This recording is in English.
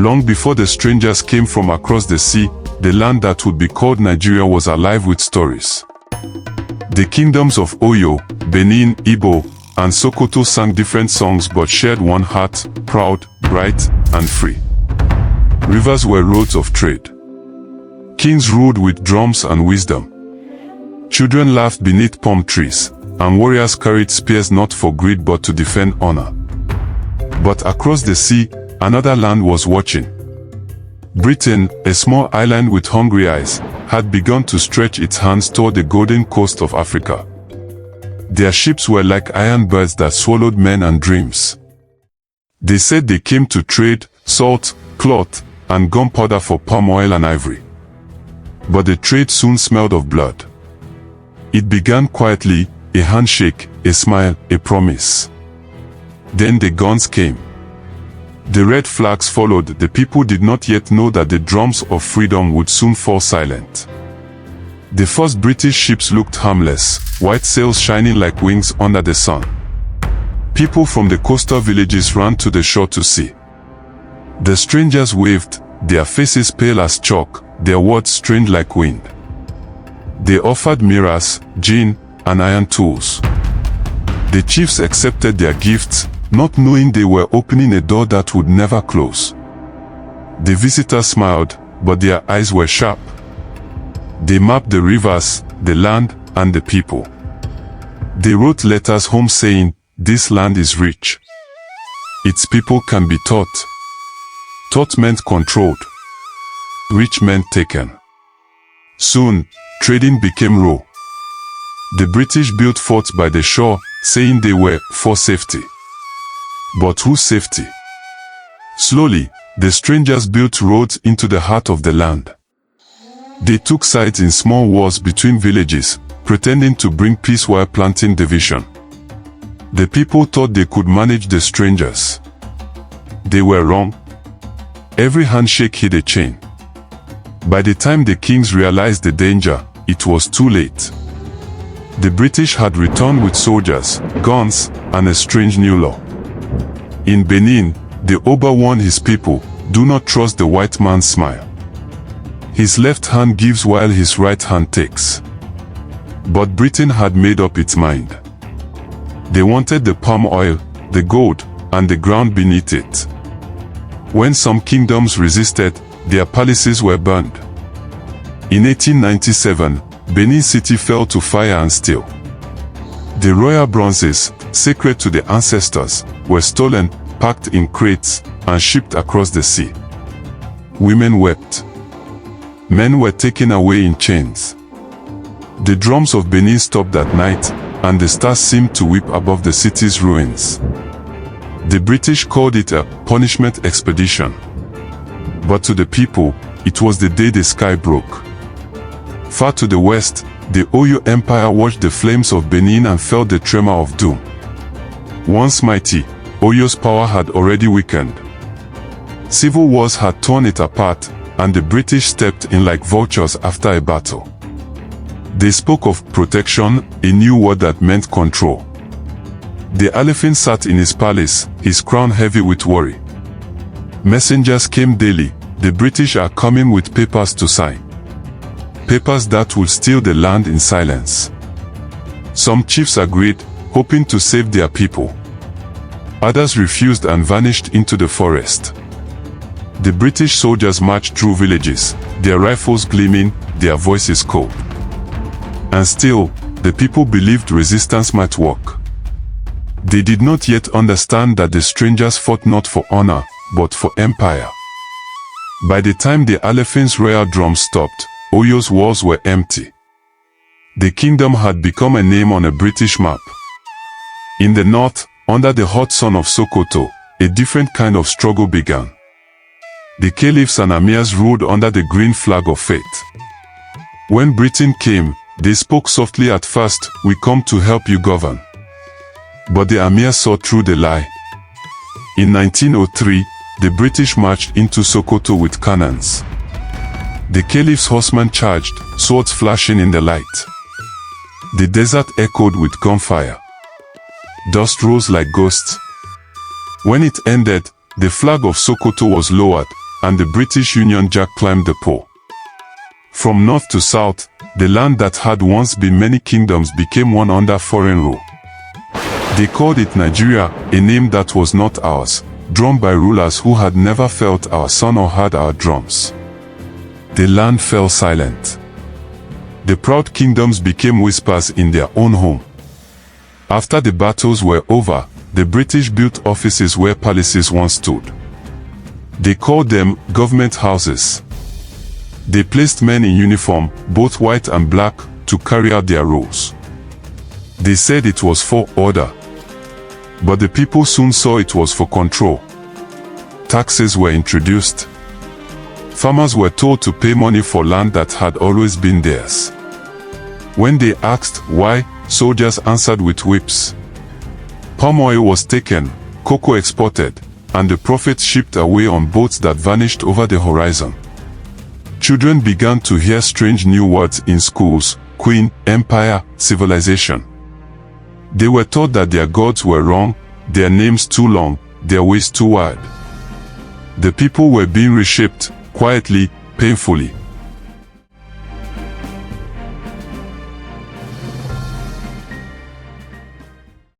Long before the strangers came from across the sea, the land that would be called Nigeria was alive with stories. The kingdoms of Oyo, Benin, Igbo, and Sokoto sang different songs but shared one heart, proud, bright, and free. Rivers were roads of trade. Kings ruled with drums and wisdom. Children laughed beneath palm trees, and warriors carried spears not for greed but to defend honor. But across the sea, another land was watching. Britain, a small island with hungry eyes, had begun to stretch its hands toward the golden coast of Africa. Their ships were like iron birds that swallowed men and dreams. They said they came to trade salt, cloth, and gunpowder for palm oil and ivory. But the trade soon smelled of blood. It began quietly, a handshake, a smile, a promise. Then the guns came. The red flags followed. The people did not yet know that the drums of freedom would soon fall silent. The first British ships looked harmless, white sails shining like wings under the sun. People from the coastal villages ran to the shore to see. The strangers waved, their faces pale as chalk, their words strained like wind. They offered mirrors, gin, and iron tools. The chiefs accepted their gifts, not knowing they were opening a door that would never close. The visitors smiled, but their eyes were sharp. They mapped the rivers, the land, and the people. They wrote letters home saying, "This land is rich. Its people can be taught." Taught meant controlled. Rich meant taken. Soon, trading became raw. The British built forts by the shore, saying they were for safety. But whose safety? Slowly, the strangers built roads into the heart of the land. They took sides in small wars between villages, pretending to bring peace while planting division. The people thought they could manage the strangers. They were wrong. Every handshake hid a chain. By the time the kings realized the danger, it was too late. The British had returned with soldiers, guns, and a strange new law. In Benin, the Oba warned his people, "Do not trust the white man's smile. His left hand gives while his right hand takes." But Britain had made up its mind. They wanted the palm oil, the gold, and the ground beneath it. When some kingdoms resisted, their palaces were burned. In 1897, Benin City fell to fire and steel. The royal bronzes, sacred to the ancestors, were stolen, packed in crates, and shipped across the sea. Women wept. Men were taken away in chains. The drums of Benin stopped that night, and the stars seemed to weep above the city's ruins. The British called it a punishment expedition. But to the people, it was the day the sky broke. Far to the west, the Oyo Empire watched the flames of Benin and felt the tremor of doom. Once mighty, Oyo's power had already weakened. Civil wars had torn it apart, and the British stepped in like vultures after a battle. They spoke of protection, a new word that meant control. The elephant sat in his palace, his crown heavy with worry. Messengers came daily, "The British are coming with papers to sign." Papers that would steal the land in silence. Some chiefs agreed, hoping to save their people. Others refused and vanished into the forest. The British soldiers marched through villages, their rifles gleaming, their voices cold. And still, the people believed resistance might work. They did not yet understand that the strangers fought not for honor, but for empire. By the time the elephant's royal drums stopped, Oyo's walls were empty. The kingdom had become a name on a British map. In the north, under the hot sun of Sokoto, a different kind of struggle began. The caliphs and amirs ruled under the green flag of faith. When Britain came, they spoke softly at first, "We come to help you govern." But the amirs saw through the lie. In 1903, the British marched into Sokoto with cannons. The caliph's horsemen charged, swords flashing in the light. The desert echoed with gunfire. Dust rose like ghosts. When it ended, the flag of Sokoto was lowered, and the British Union Jack climbed the pole. From north to south, the land that had once been many kingdoms became one under foreign rule. They called it Nigeria, a name that was not ours, drawn by rulers who had never felt our sun or heard our drums. The land fell silent. The proud kingdoms became whispers in their own home. After the battles were over, the British built offices where palaces once stood. They called them government houses. They placed men in uniform, both white and black, to carry out their roles. They said it was for order. But the people soon saw it was for control. Taxes were introduced. Farmers were told to pay money for land that had always been theirs. When they asked why, soldiers answered with whips. Palm oil was taken, cocoa exported, and the profits shipped away on boats that vanished over the horizon. Children began to hear strange new words in schools: queen, empire, civilization. They were taught that their gods were wrong, their names too long, their ways too wide. The people were being reshaped, quietly, painfully.